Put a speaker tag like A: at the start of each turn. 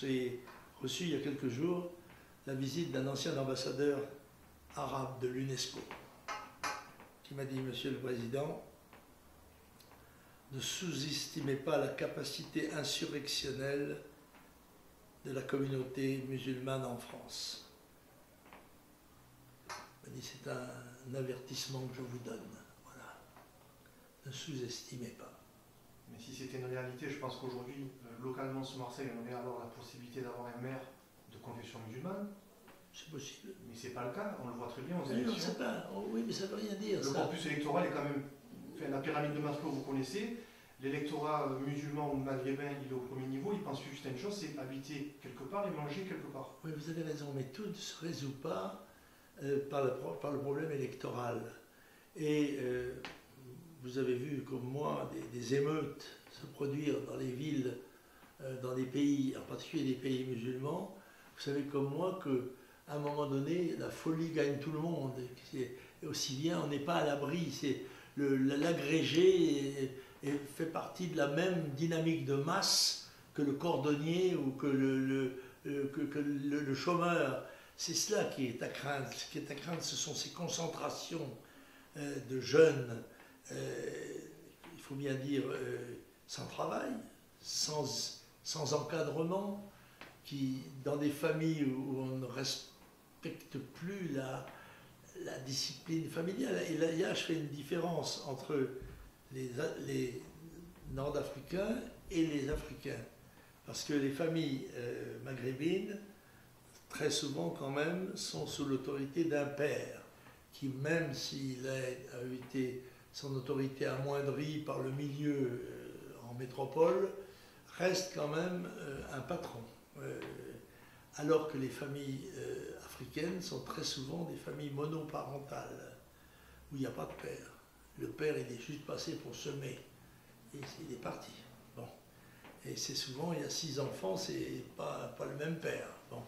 A: J'ai reçu il y a quelques jours la visite d'un ancien ambassadeur arabe de l'UNESCO qui m'a dit: Monsieur le Président, ne sous-estimez pas la capacité insurrectionnelle de la communauté musulmane en France. Il m'a dit: c'est un avertissement que je vous donne. Voilà. Ne sous-estimez pas.
B: Mais si c'était une réalité, je pense qu'aujourd'hui, localement sur Marseille, on aurait alors la possibilité d'avoir un maire de confession musulmane.
A: C'est possible.
B: Mais c'est pas le cas, on le voit très bien aux
A: Oui,
B: élections.
A: oui, mais ça ne veut rien dire.
B: Le corpus électoral est quand même... Enfin, la pyramide de Maslow, vous connaissez. L'électorat musulman ou maghrébin, il est au premier niveau, il pense juste à une chose, c'est habiter quelque part et manger quelque part.
A: Oui, vous avez raison, mais tout ne se résout pas par le problème électoral. Et vous avez vu, comme moi, des émeutes se produire dans les villes, dans des pays, en particulier des pays musulmans. Vous savez comme moi qu'à un moment donné, la folie gagne tout le monde. Et aussi bien, on n'est pas à l'abri. L'agrégé fait partie de la même dynamique de masse que le cordonnier ou que le chômeur. C'est cela qui est à craindre. Ce qui est à craindre, ce sont ces concentrations de jeunes, il faut bien dire, sans travail, sans encadrement, qui, dans des familles où on ne respecte plus la discipline familiale. Et là, je fais une différence entre les Nord-Africains et les Africains. Parce que les familles maghrébines, très souvent quand même, sont sous l'autorité d'un père, qui, même s'il a été son autorité amoindrie par le milieu en métropole, reste quand même un patron. Alors que les familles africaines sont très souvent des familles monoparentales, où il n'y a pas de père. Le père, il est juste passé pour semer, et il est parti. Bon. Et c'est souvent, il y a 6 enfants, c'est pas le même père. Bon.